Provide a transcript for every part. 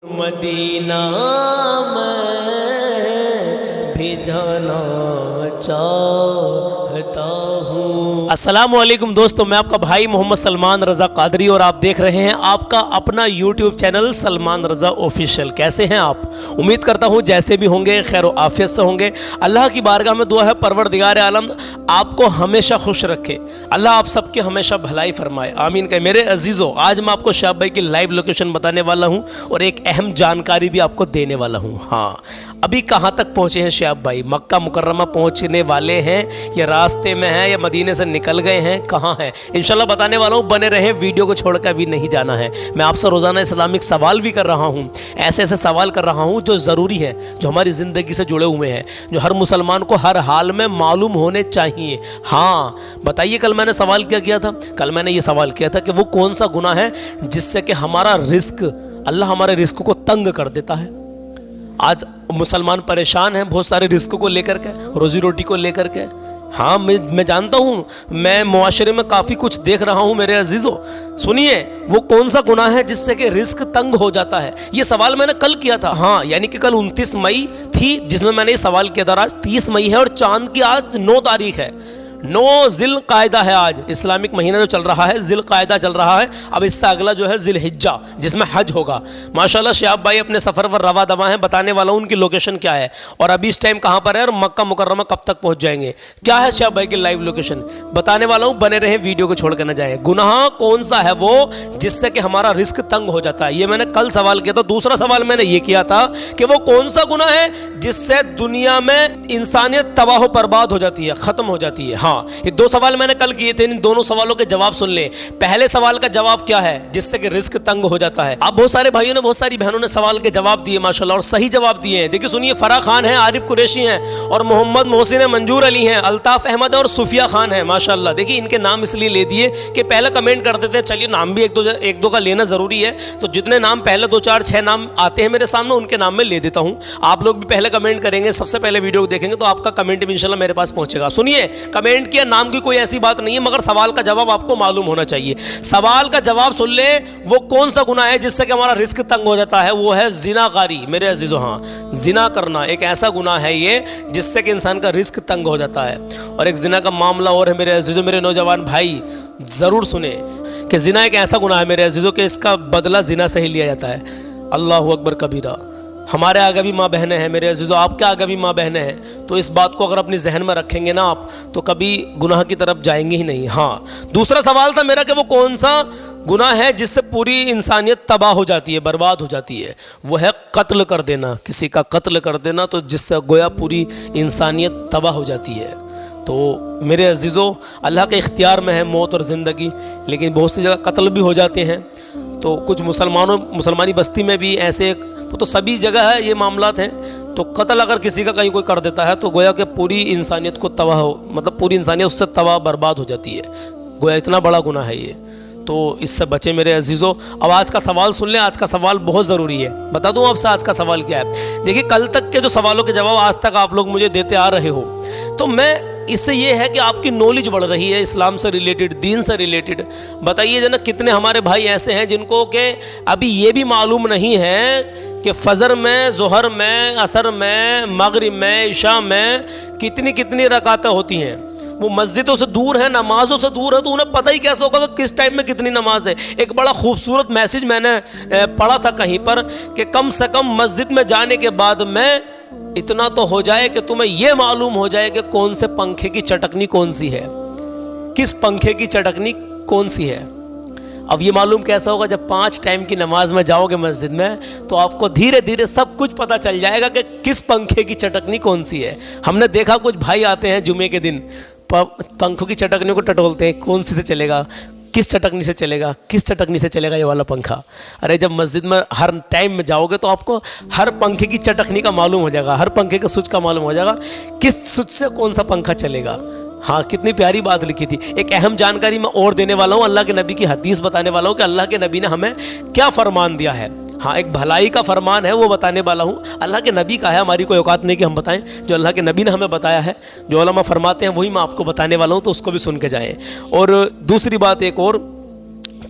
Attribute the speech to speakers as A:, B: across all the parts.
A: مدینہ میں بھی جانا چاہتا ہوں۔ السلام علیکم دوستو، میں آپ کا بھائی محمد سلمان رضا قادری اور آپ دیکھ رہے ہیں آپ کا اپنا یوٹیوب چینل سلمان رضا آفیشیل۔ کیسے ہیں آپ؟ امید کرتا ہوں جیسے بھی ہوں گے خیر و عافیت سے ہوں گے۔ اللہ کی بارگاہ میں دعا ہے پروردگار عالم آپ کو ہمیشہ خوش رکھے، اللہ آپ سب کی ہمیشہ بھلائی فرمائے، آمین کہیں۔ میرے عزیزو، آج میں آپ کو شہاب بھائی کی لائیو لوکیشن بتانے والا ہوں اور ایک اہم جانکاری بھی آپ کو دینے والا ہوں۔ ہاں، ابھی کہاں تک پہنچے ہیں شہاب بھائی؟ مکہ مکرمہ پہنچنے والے ہیں یا راستے میں ہیں یا مدینے سے نکل گئے ہیں؟ کہاں ہیں انشاءاللہ بتانے والا ہوں، بنے رہیں، ویڈیو کو چھوڑ کر بھی نہیں جانا ہے۔ میں آپ سے روزانہ اسلامک سوال بھی کر رہا ہوں، ایسے ایسے سوال کر رہا ہوں جو ضروری ہے، جو ہماری زندگی سے جڑے ہوئے ہیں، جو ہر مسلمان کو ہر حال میں معلوم ہونے چاہیے۔ ہاں بتائیے، کل میں نے سوال کیا تھا؟ کل میں نے یہ سوال کیا تھا کہ وہ کون سا گناہ ہے جس سے کہ ہمارا رزق، اللہ ہمارے رزق کو تنگ کر دیتا ہے۔ آج مسلمان پریشان ہیں بہت سارے رزق کو لے کر کے، روزی روٹی کو لے کر کے۔ ہاں میں جانتا ہوں، میں معاشرے میں کافی کچھ دیکھ رہا ہوں میرے عزیزو۔ سنیے، وہ کون سا گناہ ہے جس سے کہ رزق تنگ ہو جاتا ہے؟ یہ سوال میں نے کل کیا تھا، ہاں یعنی کہ کل 29 مئی تھی جس میں نے یہ سوال کیا تھا۔ آج 30 مئی ہے اور چاند کی آج 9 تاریخ ہے، 9 ذی القعدہ ہے۔ آج اسلامک مہینہ جو چل رہا ہے ذی القعدہ چل رہا ہے، اب اس سے اگلا جو ہے ذی الحجہ جس میں حج ہوگا۔ ماشاءاللہ شہاب بھائی اپنے سفر پر رواں دواں ہیں، بتانے والا ہوں ان کی لوکیشن کیا ہے اور ابھی اس ٹائم کہاں پر ہے اور مکہ مکرمہ کب تک پہنچ جائیں گے، کیا ہے شہاب بھائی کی لائیو لوکیشن بتانے والا ہوں، بنے رہیں، ویڈیو کو چھوڑ کر نہ جائیں۔ گناہ کون سا ہے وہ جس سے کہ ہمارا رزق تنگ ہو جاتا ہے؟ یہ میں نے کل سوال کیا تھا۔ دوسرا سوال میں نے یہ کیا تھا کہ وہ کون سا گناہ ہے جس سے دنیا میں انسانیت تباہ و برباد ہو جاتی ہے، ختم ہو جاتی ہے۔ ہاں، یہ 2 سوال میں نے کل کیے تھے، ان دونوں سوالوں کے جواب سن لیں۔ پہلے سوال کا جواب کیا ہے جس سے کہ رزق تنگ ہو جاتا ہے؟ آپ بہت سارے بھائیوں نے، بہت ساری بہنوں نے سوال کے جواب دیے ماشاءاللہ، اور صحیح جواب دیے ہیں۔ دیکھیے سنیے، فرا خان ہیں، عارف قریشی ہیں اور محمد محسن منجور علی ہیں، الطاف احمد اور صوفیہ خان ہیں ماشاءاللہ۔ دیکھیے ان کے نام اس لیے لے دیے کہ پہلے کمنٹ کرتے تھے، چلیے نام بھی ایک دو کا لینا ضروری ہے، تو جتنے نام پہلے 2 4 6 نام آتے ہیں میرے سامنے ان کے نام میں لے دیتا ہوں۔ آپ لوگ بھی پہلے کمنٹ کریں گے، سب سے پہلے ویڈیو دیکھیں گے تو آپ کا کمنٹ بھی انشاءاللہ میرے پاس پہنچے گا۔ سنیے، کمنٹ کیا، نام کی کوئی ایسی بات نہیں ہے، مگر سوال کا جواب آپ کو معلوم ہونا چاہیے۔ سوال کا جواب سن لے، وہ کون سا گناہ ہے جس سے کہ ہمارا رزق تنگ ہو جاتا ہے؟ وہ ہے زنا کاری میرے عزیزو۔ ہاں، زنا کرنا ایک ایسا گناہ ہے یہ جس سے کہ انسان کا رزق تنگ ہو جاتا ہے۔ اور ایک زنا کا معاملہ اور ہے میرے عزیزو، میرے نوجوان بھائی ضرور سنیں کہ زنا ایک ایسا گناہ ہے میرے عزیزو کہ اس کا بدلہ زنا سے ہی لیا جاتا ہے۔ اللہ اکبر کبیرہ۔ ہمارے آگے بھی ماں بہنیں ہیں میرے عزیزو، آپ کے آگے بھی ماں بہنیں ہیں، تو اس بات کو اگر اپنی ذہن میں رکھیں گے نا آپ تو کبھی گناہ کی طرف جائیں گے ہی نہیں۔ ہاں، دوسرا سوال تھا میرا کہ وہ کون سا گناہ ہے جس سے پوری انسانیت تباہ ہو جاتی ہے، برباد ہو جاتی ہے؟ وہ ہے قتل کر دینا، کسی کا قتل کر دینا، تو جس سے گویا پوری انسانیت تباہ ہو جاتی ہے۔ تو میرے عزیزو، اللہ کے اختیار میں ہے موت اور زندگی، لیکن بہت سی جگہ قتل بھی ہو جاتے ہیں، تو کچھ مسلمانی بستی میں بھی ایسے، تو سبھی جگہ ہے یہ معاملات ہیں۔ تو قتل اگر کسی کا کہیں کوئی کر دیتا ہے تو گویا کہ پوری انسانیت کو پوری انسانیت اس سے تباہ برباد ہو جاتی ہے، گویا اتنا بڑا گناہ ہے یہ، تو اس سے بچیں میرے عزیزو۔ اب آج کا سوال سن لیں، آج کا سوال بہت ضروری ہے، بتا دوں آپ سے آج کا سوال کیا ہے۔ دیکھیے کل تک کے جو سوالوں کے جواب آج تک آپ لوگ مجھے دیتے آ رہے ہو، تو میں اس سے یہ ہے کہ آپ کی نالج بڑھ رہی ہے اسلام سے ریلیٹڈ، دین سے ریلیٹڈ۔ بتائیے جنا کتنے ہمارے بھائی ایسے ہیں جن کو کہ ابھی یہ بھی معلوم نہیں ہے کہ فجر میں، ظہر میں، عصر میں، مغرب میں، عشاء میں کتنی رکعتیں ہوتی ہیں۔ وہ مسجدوں سے دور ہے، نمازوں سے دور ہے، تو انہیں پتہ ہی کیسے ہوگا کہ کس ٹائم میں کتنی نماز ہے۔ ایک بڑا خوبصورت میسج میں نے پڑھا تھا کہیں پر کہ کم سے کم مسجد میں جانے کے بعد میں اتنا تو ہو جائے کہ تمہیں یہ معلوم ہو جائے کہ کون سے پنکھے کی چٹکنی کون سی ہے، کس پنکھے کی چٹکنی کون سی ہے۔ اب یہ معلوم کیسا ہوگا؟ جب 5 ٹائم کی نماز میں جاؤ گے مسجد میں تو آپ کو دھیرے دھیرے سب کچھ پتہ چل جائے گا کہ کس پنکھے کی چٹکنی کون سی ہے۔ ہم نے دیکھا کچھ بھائی آتے ہیں جمعے کے دن، پنکھوں کی چٹکنیوں کو ٹٹولتے ہیں، کون سی سے چلے گا، کس چٹکنی سے چلے گا، کس چٹکنی سے چلے گا یہ والا پنکھا۔ ارے جب مسجد میں ہر ٹائم میں جاؤ گے تو آپ کو ہر پنکھے کی چٹکنی کا معلوم ہو جائے گا، ہر پنکھے کے سوئچ کا معلوم ہو جائے گا، کس سوئچ سے کون سا پنکھا چلے گا۔ ہاں، کتنی پیاری بات لکھی تھی۔ ایک اہم جانکاری میں اور دینے والا ہوں، اللہ کے نبی کی حدیث بتانے والا ہوں کہ اللہ کے نبی نے ہمیں کیا فرمان دیا ہے۔ ہاں، ایک بھلائی کا فرمان ہے وہ بتانے والا ہوں، اللہ کے نبی کا ہے، ہماری کوئی اوقات نہیں کہ ہم بتائیں، جو اللہ کے نبی نے ہمیں بتایا ہے، جو علماء فرماتے ہیں وہی میں آپ کو بتانے والا ہوں، تو اس کو بھی سن کے جائیں۔ اور دوسری بات ایک اور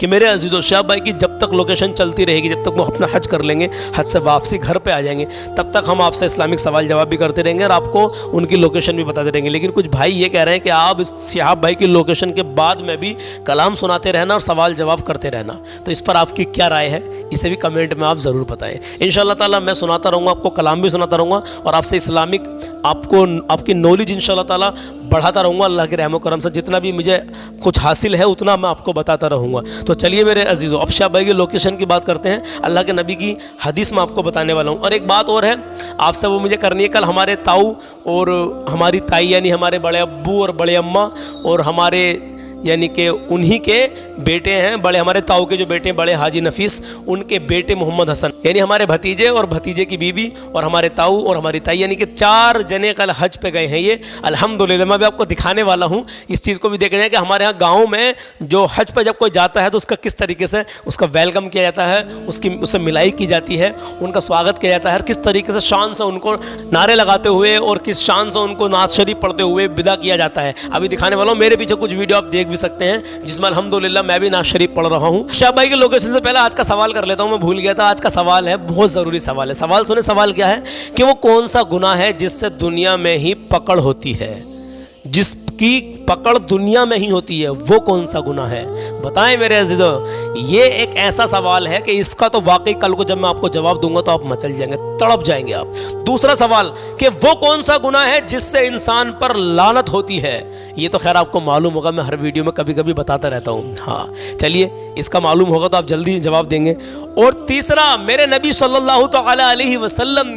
A: کہ میرے عزیزو شہاب بھائی کی جب تک لوکیشن چلتی رہے گی، جب تک وہ اپنا حج کر لیں گے، حج سے واپسی گھر پہ آ جائیں گے، تب تک ہم آپ سے اسلامک سوال جواب بھی کرتے رہیں گے اور آپ کو ان کی لوکیشن بھی بتاتے رہیں گے۔ لیکن کچھ بھائی یہ کہہ رہے ہیں کہ آپ اس شہاب بھائی کی لوکیشن کے بعد میں بھی کلام سناتے رہنا اور سوال جواب کرتے رہنا، تو اس پر آپ کی کیا رائے ہے؟ اسے بھی کمنٹ میں آپ ضرور بتائیں۔ انشاءاللہ تعالیٰ میں سناتا رہوں گا، آپ کو کلام بھی سناتا رہوں گا اور آپ سے اسلامک آپ کی نالج انشاءاللہ تعالیٰ بڑھاتا رہوں گا۔ اللہ کے رحم و کرم سے جتنا بھی مجھے کچھ حاصل ہے اتنا میں آپ کو بتاتا رہوں گا۔ تو چلیے میرے عزیزو، اب شہاب بھائی کی لوکیشن کی بات کرتے ہیں۔ اللہ کے نبی کی حدیث میں آپ کو بتانے والا ہوں، اور ایک بات اور ہے آپ سے وہ مجھے کرنی ہے۔ کل ہمارے تاؤ اور ہماری تائی یعنی ہمارے بڑے ابو اور بڑے اماں اور ہمارے یعنی کہ انہی کے بیٹے ہیں، بڑے ہمارے تاؤ کے جو بیٹے ہیں بڑے حاجی نفیس، ان کے بیٹے محمد حسن، یعنی ہمارے بھتیجے اور بھتیجے کی بیوی اور ہمارے تاؤ اور ہماری تائی، یعنی کہ 4 جنے کل حج پہ گئے ہیں۔ یہ الحمدللہ میں بھی آپ کو دکھانے والا ہوں، اس چیز کو بھی دیکھا جائے کہ ہمارے ہاں گاؤں میں جو حج پہ جب کوئی جاتا ہے تو اس کا کس طریقے سے اس کا ویلکم کیا جاتا ہے، اس سے ملائی کی جاتی ہے، ان کا سواگت کیا جاتا ہے، کس طریقے سے شان سے ان کو نعرے لگاتے ہوئے اور کس شان سے ان کو نعت شریف پڑھتے ہوئے ودا کیا جاتا ہے۔ ابھی دکھانے والا ہوں، میرے پیچھے کچھ ویڈیو آپ دیکھ بھی سکتے ہیں جس میں الحمدللہ میں بھی نعت شریف پڑھ رہا ہوں۔ شہاب بھائی کے لوکیشن سے پہلے آج کا سوال کر لیتا ہوں، میں بھول گیا تھا۔ آج کا سوال ہے بہت ضروری سوال ہے، سوال سنیں۔ سوال کیا ہے کہ وہ کون سا گناہ ہے جس سے دنیا میں ہی پکڑ ہوتی ہے، جس کی پکڑ دنیا میں ہی ہوتی ہے، وہ کون سا گناہ ہے؟ بتائیں میرے عزیزو۔ یہ ایک ایسا سوال ہے کہ اس کا تو واقعی کل کو جب میں آپ کو جواب دوں گا تو آپ مچل جائیں گے، تڑپ جائیں گے آپ۔ دوسرا سوال کہ وہ کون سا گناہ ہے جس سے انسان پر لعنت ہوتی ہے؟ یہ تو خیر آپ کو معلوم ہوگا، میں ہر ویڈیو میں کبھی کبھی بتاتا رہتا ہوں۔ ہاں چلیے، اس کا معلوم ہوگا تو آپ جلدی جواب دیں گے۔ اور تیسرا، میرے نبی صلی اللہ تعالی علیہ وسلم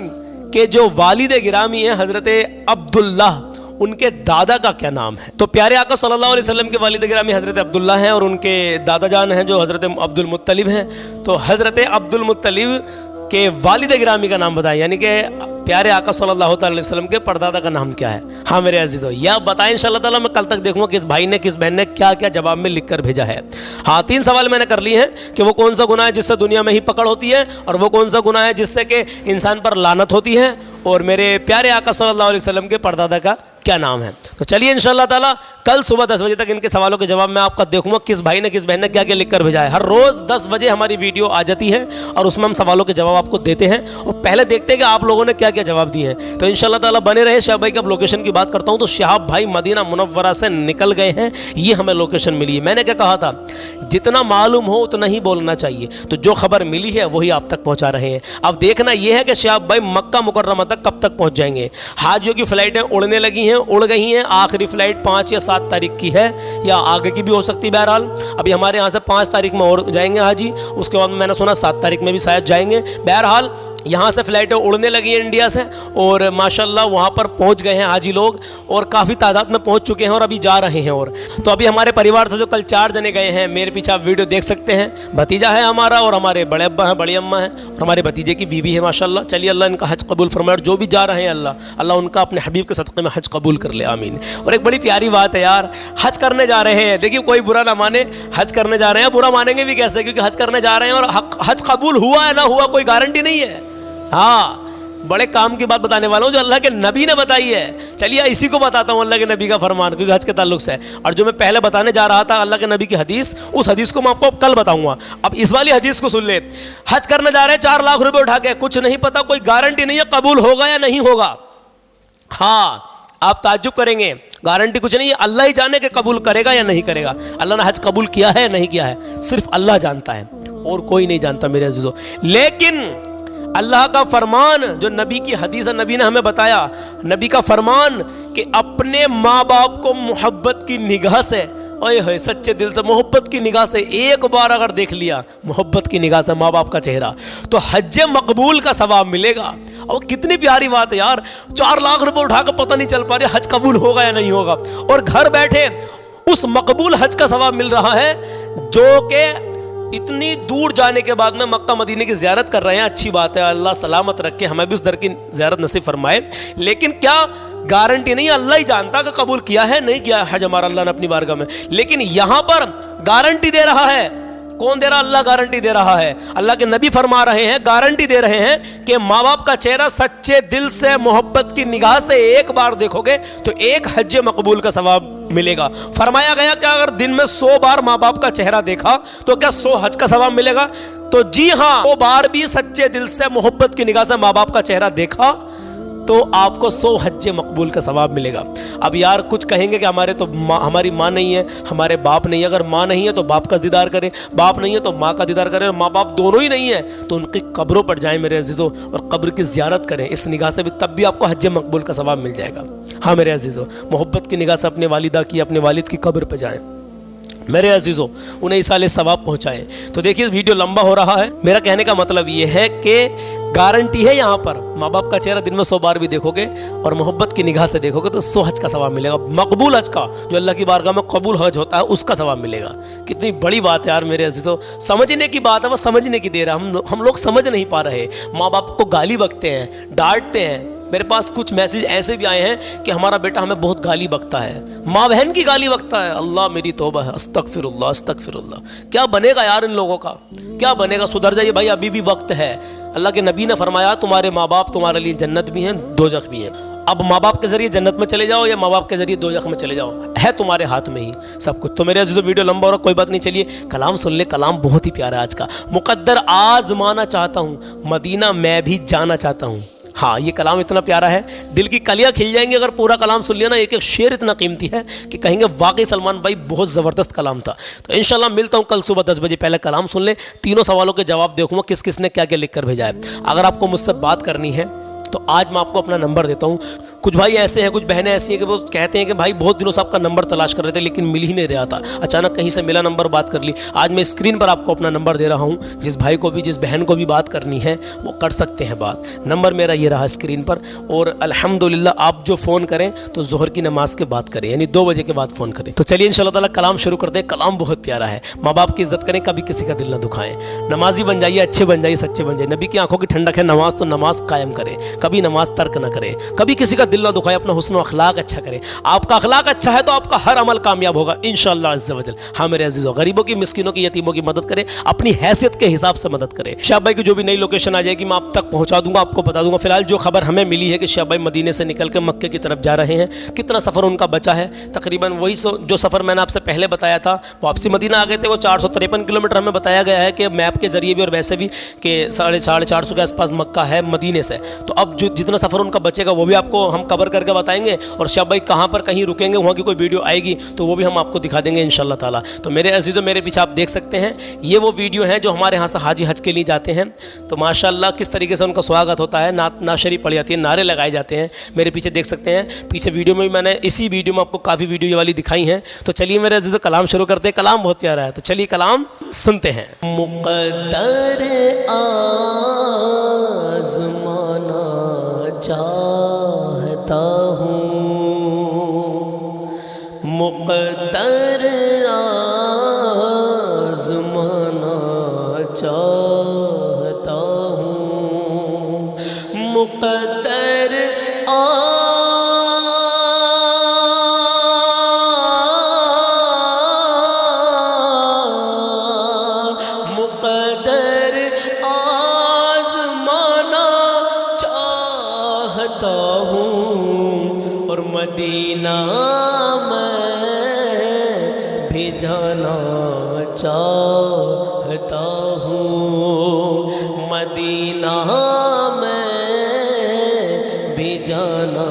A: کے جو والد گرامی ہیں حضرت عبداللہ، ان کے دادا کا کیا نام ہے؟ تو پیارے آقا صلی اللہ علیہ وسلم کے والد گرامی حضرت عبداللہ ہیں اور ان کے دادا جان ہیں جو حضرت عبد المطلب ہیں۔ تو حضرت عبد المطلب کے والد گرامی کا نام بتائیں، یعنی کہ پیارے آقا صلی اللہ تعالی وسلم کے پردادا کا نام کیا ہے؟ ہاں میرے عزیزو، یا بتائیں انشاءاللہ تعالیٰ۔ میں کل تک دیکھوں گا کس بھائی نے کس بہن نے کیا کیا جواب میں لکھ کر بھیجا ہے۔ ہاں 3 سوال میں نے کر لیے ہیں کہ وہ کون سا گناہ ہے جس سے دنیا میں ہی پکڑ ہوتی ہے، اور وہ کون سا گناہ ہے جس سے کہ انسان پر لعنت ہوتی ہے، اور میرے پیارے آقا صلی اللہ علیہ وسلم کے پردادا کا کیا نام ہے۔ تو چلیے انشاءاللہ تعالیٰ کل صبح 10 بجے تک ان کے سوالوں کے جواب میں آپ کا دیکھوں گا کس بھائی نے کس بہن نے کیا کیا لکھ کر بھیجا ہے۔ ہر روز 10 بجے ہماری ویڈیو آ جاتی ہے اور اس میں ہم سوالوں کے جواب آپ کو دیتے ہیں، اور پہلے دیکھتے ہیں کہ آپ لوگوں نے کیا کیا جواب دیے ہیں۔ تو انشاءاللہ تعالیٰ بنے رہے۔ شہاب بھائی کی اب لوکیشن کی بات کرتا ہوں تو شہاب بھائی مدینہ منورہ سے نکل گئے ہیں، یہ ہمیں لوکیشن ملی ہے۔ میں نے کیا کہا تھا، جتنا معلوم ہو اتنا ہی بولنا چاہیے، تو جو خبر ملی ہے وہی آپ تک پہنچا رہے ہیں۔ اب دیکھنا یہ ہے کہ شہاب بھائی مکہ مکرمہ تک کب تک پہنچ جائیں گے۔ حاجیوں کی فلائٹیں اڑنے لگی ہیں، اڑ گئی ہیں، آخری فلائٹ 5 یا 7 تاریخ کی ہے، یا آگے کی بھی ہو سکتی ہے۔ بہرحال ابھی ہمارے یہاں سے 5 تاریخ میں اور جائیں گے حاجی، اس کے بعد میں نے سنا 7 تاریخ میں بھی شاید جائیں گے۔ بہرحال یہاں سے فلائٹیں اڑنے لگی ہیں انڈیا سے، اور ماشاءاللہ وہاں پر پہنچ گئے ہیں حاجی لوگ، اور کافی تعداد میں پہنچ چکے ہیں اور ابھی جا رہے ہیں۔ اور تو ابھی ہمارے پریوار سے جو کل 4 جنے گئے ہیں، میرے پیچھے آپ ویڈیو دیکھ سکتے ہیں، بھتیجا ہے ہمارا، اور ہمارے بڑے ابا ہیں، بڑی اماں ہیں، اور ہمارے بھتیجے کی بیوی ہے ماشاءاللہ۔ چلیے اللہ ان کا حج قبول فرمائے، اور جو بھی جا رہے ہیں اللہ ان کا اپنے حبیب کے صدقے میں حج قبول کر لے، آمین۔ اور ایک بڑی پیاری بات ہے یار، حج کرنے جا رہے ہیں، دیکھیے کوئی برا نہ مانے، حج کرنے جا رہے ہیں، برا مانیں گے بھی کیسے، کیونکہ حج کرنے جا رہے ہیں اور حج قبول ہوا ہے نہ ہوا کوئی گارنٹی نہیں ہے۔ ہاں بڑے کام کی بات بتانے والا ہوں جو اللہ کے نبی نے بتائی ہے۔ چلیے اسی کو بتاتا ہوں، اللہ کے نبی کا فرمان، کیونکہ حج کے تعلق سے، اور جو میں پہلے بتانے جا رہا تھا اللہ کے نبی کی حدیث، اس حدیث کو میں آپ کو کل بتاؤں گا۔ اب اس والی حدیث کو سن لیں، حج کرنے جا رہے ہیں 4 لاکھ روپے اٹھا کے، کچھ نہیں پتا، کوئی گارنٹی نہیں ہے قبول ہوگا یا نہیں ہوگا۔ ہاں آپ تعجب کریں گے، گارنٹی کچھ نہیں ہے، اللہ ہی جانے کہ قبول کرے گا یا نہیں کرے گا۔ اللہ نے حج قبول کیا ہے یا نہیں کیا ہے صرف اللہ جانتا ہے، اور کوئی نہیں جانتا میرے عزیزو۔ لیکن اللہ کا فرمان جو نبی کی حدیث ہے، نبی نے ہمیں بتایا، نبی کا فرمان کہ اپنے ماں باپ کو محبت کی نگاہ سے، اوئے ہوئے سچے دل سے، محبت کی نگاہ سے ایک بار اگر دیکھ لیا، محبت کی نگاہ سے ماں باپ کا چہرہ، تو حج مقبول کا ثواب ملے گا۔ اور کتنی پیاری بات ہے یار، 4 لاکھ روپے اٹھا کے پتہ نہیں چل پا رہے حج قبول ہوگا یا نہیں ہوگا، اور گھر بیٹھے اس مقبول حج کا ثواب مل رہا ہے جو کہ اتنی دور جانے کے بعد میں مکہ مدینے کی زیارت کر رہے ہیں۔ اچھی بات ہے، اللہ سلامت رکھے، ہمیں بھی اس در کی زیارت نصیب فرمائے، لیکن کیا گارنٹی نہیں، اللہ ہی جانتا کہ قبول کیا ہے نہیں کیا ہے حج ہمارا اللہ نے اپنی بارگاہ میں۔ لیکن یہاں پر گارنٹی دے رہا ہے کون دے رہا؟ اللہ گارنٹی دے رہا ہے. اللہ کے نبی فرما رہے ہیں, گارنٹی دے رہے ہیں کہ ماں باپ کا چہرہ سچے دل سے محبت کی نگاہ سے ایک بار دیکھو گے تو ایک حج مقبول کا ثواب ملے گا. فرمایا گیا کہ اگر دن میں 100 بار ماں باپ کا چہرہ دیکھا تو کیا 100 حج کا ثواب ملے گا؟ تو جی ہاں, 100 بار بھی سچے دل سے محبت کی نگاہ سے ماں باپ کا چہرہ دیکھا تو آپ کو 100 حج مقبول کا ثواب ملے گا. اب یار کچھ کہیں گے کہ ہماری ماں نہیں ہے, ہمارے باپ نہیں ہے. اگر ماں نہیں ہے تو باپ کا دیدار کریں, باپ نہیں ہے تو ماں کا دیدار کریں, اور ماں باپ دونوں ہی نہیں ہیں تو ان کی قبروں پر جائیں میرے عزیزوں, اور قبر کی زیارت کریں اس نگاہ سے بھی, تب بھی آپ کو حج مقبول کا ثواب مل جائے گا. ہاں میرے عزیزوں, محبت کی نگاہ سے اپنے والدہ کی, اپنے والد کی قبر پہ جائیں میرے عزیزوں, انہیں ایصال ثواب پہنچائیں. تو دیکھیے ویڈیو لمبا ہو رہا ہے, میرا کہنے کا مطلب یہ ہے کہ گارنٹی ہے یہاں پر, ماں باپ کا چہرہ دن میں 100 بار بھی دیکھو گے اور محبت کی نگاہ سے دیکھو گے تو 100 حج کا ثواب ملے گا. مقبول حج کا, جو اللہ کی بارگاہ میں قبول حج ہوتا ہے, اس کا ثواب ملے گا. کتنی بڑی بات ہے یار میرے عزیزوں, سمجھنے کی بات ہے, وہ سمجھنے کی دیر ہے. ہم لوگ سمجھ نہیں پا رہے. ماں باپ کو گالی بکتے ہیں, ڈانٹتے ہیں. میرے پاس کچھ میسیج ایسے بھی آئے ہیں کہ ہمارا بیٹا ہمیں بہت گالی بکتا ہے, ماں بہن کی گالی بکتا ہے. اللہ میری توبہ ہے, استغفر اللہ استغفر اللہ. کیا بنے گا یار ان لوگوں کا, کیا بنے گا؟ سدھر جائیے بھائی, ابھی بھی وقت ہے. اللہ کے نبی نے فرمایا تمہارے ماں باپ تمہارے لیے جنت بھی ہیں, دوزخ بھی ہیں. اب ماں باپ کے ذریعے جنت میں چلے جاؤ یا ماں باپ کے ذریعے دوزخ میں چلے جاؤ, ہے تمہارے ہاتھ میں ہی سب کچھ. تو میرے عزیزو ویڈیو لمبا ہو رہا, کوئی بات نہیں, چلیے کلام سن لے. کلام بہت ہی پیارا ہے آج کا. مقدر آزمانا چاہتا ہوں, مدینہ میں بھی جانا چاہتا ہوں. ہاں یہ کلام اتنا پیارا ہے, دل کی کلیاں کھل جائیں گی اگر پورا کلام سن لیا نا. ایک ایک شعر اتنا قیمتی ہے کہ کہیں گے واقعی سلمان بھائی بہت زبردست کلام تھا. تو انشاءاللہ ملتا ہوں کل صبح 10 بجے. پہلے کلام سن لیں, تینوں سوالوں کے جواب دیکھوں گا کس کس نے کیا کیا لکھ کر بھیجا ہے. اگر آپ کو مجھ سے بات کرنی ہے تو آج میں آپ کو اپنا نمبر دیتا ہوں. کچھ بھائی ایسے ہیں, کچھ بہنیں ایسی ہیں کہ وہ کہتے ہیں کہ بھائی بہت دنوں سے آپ کا نمبر تلاش کر رہے تھے لیکن مل ہی نہیں رہا تھا, اچانک کہیں سے ملا نمبر, بات کر لی. آج میں اسکرین پر آپ کو اپنا نمبر دے رہا ہوں. جس بھائی کو بھی, جس بہن کو بھی بات کرنی ہے وہ کر سکتے ہیں بات. نمبر میرا یہ رہا اسکرین پر. اور الحمدللہ آپ جو فون کریں تو ظہر کی نماز کے بعد کریں, یعنی 2 بجے کے بعد فون کریں. تو چلیے انشاءاللہ تعالیٰ کلام شروع کرتے ہیں. کلام بہت پیارا ہے. ماں باپ کی عزت کریں, کبھی کسی کا دل نہ دکھائیں. نمازی بن جائیے, اچھے بن جائیے, سچے بن جائیے. نبی کی آنکھوں کی ٹھنڈک ہے نماز, تو نماز قائم کریں, کبھی نماز ترک نہ کریں, کبھی کسی کا دل نہ دکھائے, اپنا حسن و اخلاق اچھا کریں. آپ کا اخلاق اچھا ہے تو آپ کا ہر عمل کامیاب ہوگا انشاءاللہ عز و جل. ہاں میرے عزیزو, غریبوں کی, مسکینوں کی, یتیموں کی مدد کریں, اپنی حیثیت کے حساب سے مدد کریں. شاہ بھائی کی جو بھی نئی لوکیشن آ جائے گی میں آپ تک پہنچا دوں گا, آپ کو بتا دوں گا. فی الحال جو خبر ہمیں ملی ہے کہ شاہ بھائی مدینے سے نکل کے مکے کی طرف جا رہے ہیں. کتنا سفر ان کا بچا ہے؟ تقریباً وہی جو سفر میں نے آپ سے پہلے بتایا تھا. واپسی مدینہ آ گئے تھے, وہ 453 کلومیٹر ہمیں بتایا گیا ہے کہ میپ کے ذریعے بھی اور ویسے بھی کہ 450 کے آس پاس مکہ ہے مدینے سے. تو اب جو جتنا سفر ان کا بچے گا وہ بھی آپ کو ہم کور کر کے بتائیں گے, اور شاہ بھائی کہاں پر کہیں رکیں گے, وہاں کی کوئی ویڈیو آئے گی تو وہ بھی ہم آپ کو دکھا دیں گے انشاءاللہ تعالیٰ. تو میرے عزیزوں, میرے پیچھے آپ دیکھ سکتے ہیں یہ وہ ویڈیو ہیں جو ہمارے ہاں سے حاجی حج کے لیے جاتے ہیں. تو ماشاءاللہ کس طریقے سے ان کا سواگت ہوتا ہے, نعت شریف پڑھی جاتی ہے, نعرے لگائے جاتے ہیں. میرے پیچھے دیکھ سکتے ہیں, پیچھے ویڈیو میں بھی میں نے اسی ویڈیو میں آپ کو کافی ویڈیو یہ والی دکھائی ہیں. تو چلیے میرے عزیزوں کلام شروع کرتے ہیں. کلام بہت پیارا ہے, تو چلیے کلام سنتے ہیں. مقدر آزمانا چاہتا ہوں, مقدر آزمانا چاہتا ہوں, مقدر مقدر آزمانا چاہتا ہوں, اور مدینہ بھی جانا چاہتا ہوں, مدینہ میں بھی جانا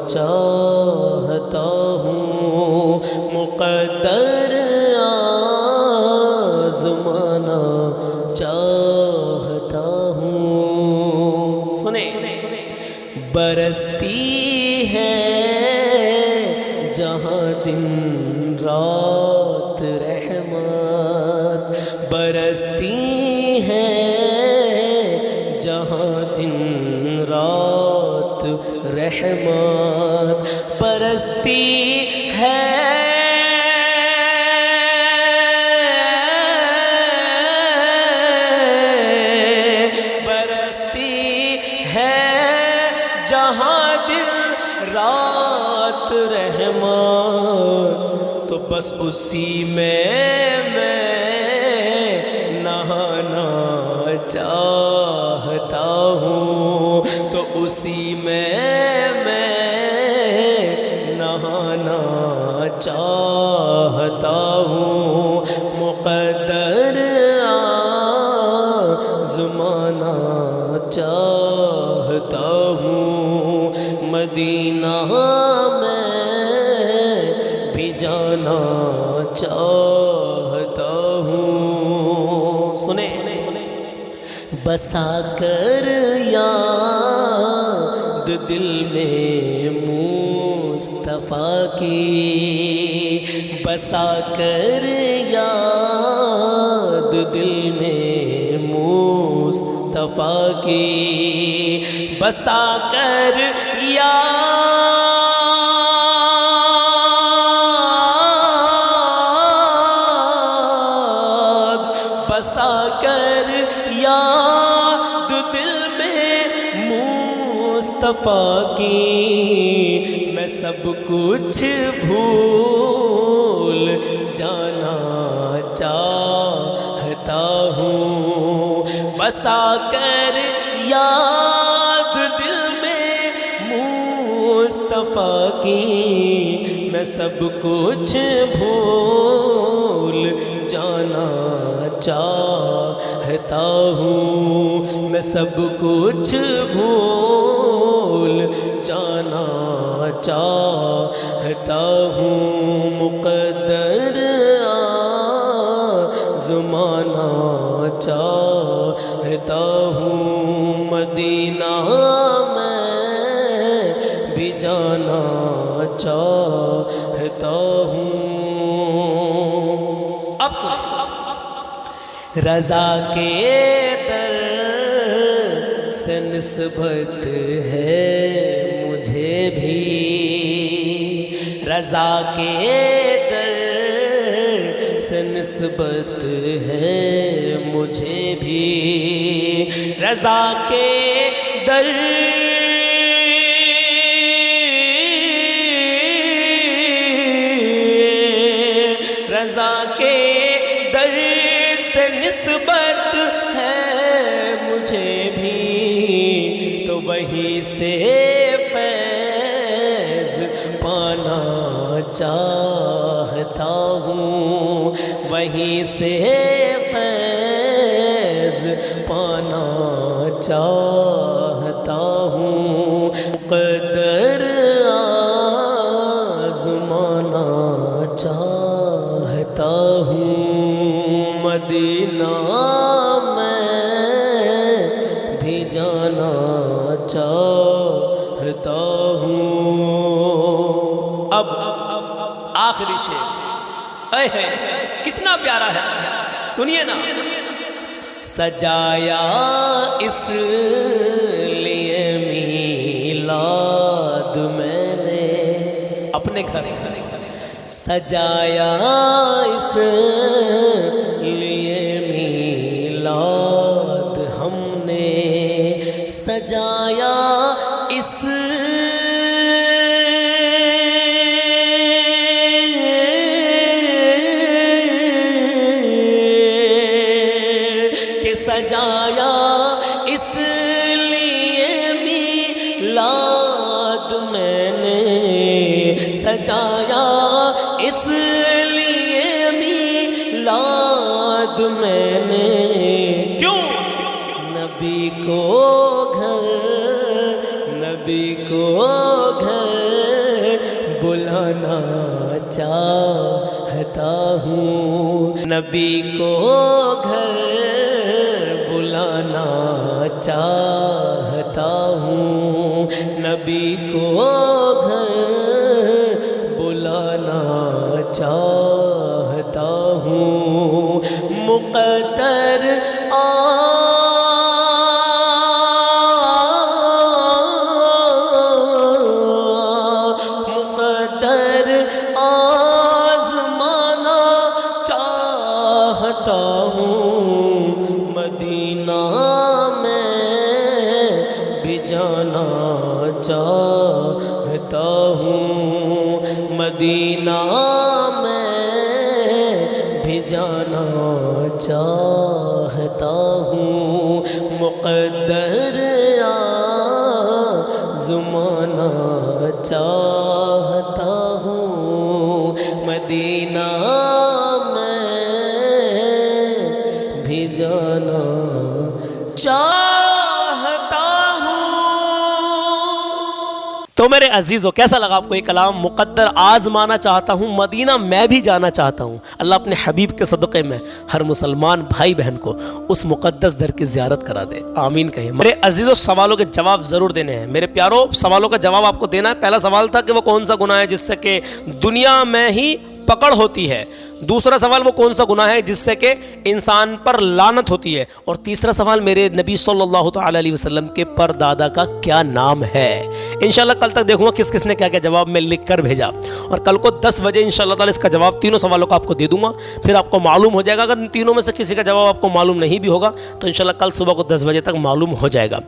A: چاہتا ہوں, مقدر آزمانا چاہتا ہوں. سنیں, برستی ہے جہاں دن رات رحمت, برستی ہے جہاں دن رات رحمت, برستی ہے جہاں دن رات رحمت. تو بس اسی میں ہوں تو اسی میں نہانا چاہتا ہوں، مقدر آزمانا چاہتا ہوں، مدینہ میں بھی جانا چاہتا ہوں۔ سنیں بسا کر یاد دل میں مصطفیٰ کی، بسا کر یاد دل میں مصطفیٰ کی، بسا کر بسا کر یاد دل میں مصطفیٰ کی، میں سب کچھ بھول جانا چاہتا ہوں، بسا کر یاد دل میں مصطفیٰ کی، میں سب کچھ بھول جانا چاہتا ہوں، میں سب کچھ بھول جانا چاہتا ہوں، مقدر آزمانا چاہتا ہوں، مدینہ میں بھی جانا چاہتا ہوں۔ اب رضا کے در سے نسبت ہے مجھے بھی، رضا کے در سے نسبت ہے مجھے بھی، رضا کے در رضا کے در سے نسبت ہے مجھے بھی، تو وہیں سے فیض پانا چاہتا ہوں، وہیں سے فیض پانا چاہتا ہوں، مقدر آزمانا چاہتا ہوں، مدینہ میں بھی جانا چاہتا ہوں۔ اب آخری شعر ہے کتنا پیارا ہے، سنیے نا، سجایا اس لیے میلاد میں نے اپنے گھر، سجایا اس لیے میلاد ہم نے، سجایا اس کہ سجایا اس لیے میلاد میں نے، سجایا اس لیے میلاد میں نے، کیوں؟ نبی کو گھر بلانا چاہتا ہوں، نبی کو گھر بلانا چاہتا ہوں، نبی کو گھر بلانا چاہتا ہوں، مقدر آزمانا چاہتا ہوں، مدینہ میں بھی جانا چاہتا ہوں، مدینہ میں بھی جانا چاہتا ہوں، مقدر زمانہ چاہتا ہوں، مدینہ میں بھی جانا چاہتا ہوں۔ تو میرے عزیزو، کیسا لگا آپ کو یہ کلام؟ مقدر آزمانا چاہتا ہوں، مدینہ میں بھی جانا چاہتا ہوں۔ اللہ اپنے حبیب کے صدقے میں ہر مسلمان بھائی بہن کو اس مقدس در کی زیارت کرا دے، آمین کہیں۔ میرے عزیزو، سوالوں کے جواب ضرور دینے ہیں میرے پیارو، سوالوں کا جواب آپ کو دینا ہے۔ پہلا سوال تھا کہ وہ کون سا گناہ ہے جس سے کہ دنیا میں ہی پکڑ ہوتی ہے؟ دوسرا سوال وہ کون سا گناہ ہے جس سے کہ انسان پر لعنت ہوتی ہے؟ اور تیسرا سوال میرے نبی صلی اللہ تعالی علیہ وسلم کے پردادا کا کیا نام ہے؟ انشاءاللہ کل تک دیکھوں گا کس کس نے کیا کیا جواب میں لکھ کر بھیجا، اور کل کو 10 بجے انشاءاللہ تعالی اس کا جواب تینوں سوالوں کا آپ کو دے دوں گا، پھر آپ کو معلوم ہو جائے گا۔ اگر ان تینوں میں سے کسی کا جواب آپ کو معلوم نہیں بھی ہوگا تو انشاءاللہ کل صبح کو 10 بجے تک معلوم ہو جائے گا۔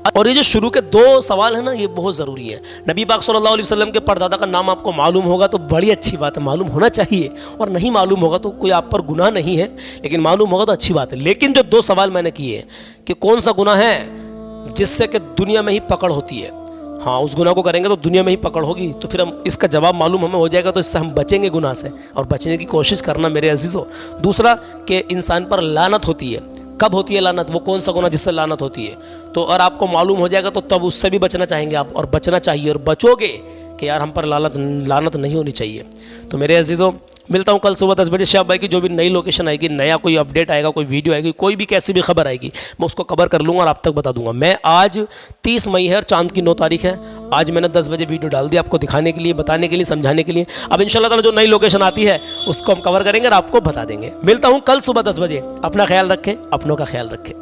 A: اور یہ جو شروع کے 2 سوال ہیں نا، یہ بہت ضروری ہے۔ نبی پاک صلی اللہ علیہ وسلم کے پردادا کا نام آپ کو معلوم ہوگا تو بڑی اچھی بات ہے، معلوم ہونا چاہیے، اور نہیں معلوم ہوگا تو کوئی آپ پر گناہ نہیں ہے، لیکن معلوم ہوگا تو اچھی بات ہے۔ لیکن جو 2 سوال میں نے کیے کہ کون سا گناہ ہے جس سے کہ دنیا میں ہی پکڑ ہوتی ہے، ہاں اس گناہ کو کریں گے تو دنیا میں ہی پکڑ ہوگی، تو پھر ہم اس کا جواب معلوم ہمیں ہو جائے گا تو اس سے ہم بچیں گے گناہ سے، اور بچنے کی کوشش کرنا میرے عزیزو۔ دوسرا کہ انسان پر لعنت ہوتی ہے، کب ہوتی ہے لعنت؟ وہ کون سا گناہ جس سے لعنت ہوتی ہے؟ تو اگر آپ کو معلوم ہو جائے گا تو تب اس سے بھی بچنا چاہیں گے آپ، اور بچنا چاہیے، اور بچو گے کہ یار ہم پر لعنت نہیں ہونی چاہیے۔ تو میرے عزیزو، ملتا ہوں کل صبح 10 بجے شہاب بھائی کی جو بھی نئی لوکیشن آئے گی، نیا کوئی اپڈیٹ آئے گا، کوئی ویڈیو آئے گی، کوئی بھی کیسی بھی خبر آئے گی، میں اس کو کور کر لوں گا اور آپ تک بتا دوں گا۔ میں آج 30 مئی ہے اور چاند کی 9 تاریخ ہے، آج میں نے 10 بجے ویڈیو ڈال دی آپ کو دکھانے کے لیے، بتانے کے لیے، سمجھانے کے لیے۔ اب انشاءاللہ تعالی جو نئی لوکیشن آتی ہے اس کو ہم کور کریں گے اور آپ کو بتا دیں گے۔ ملتا ہوں کل صبح 10 بجے، اپنا خیال رکھیں، اپنوں کا خیال رکھیں۔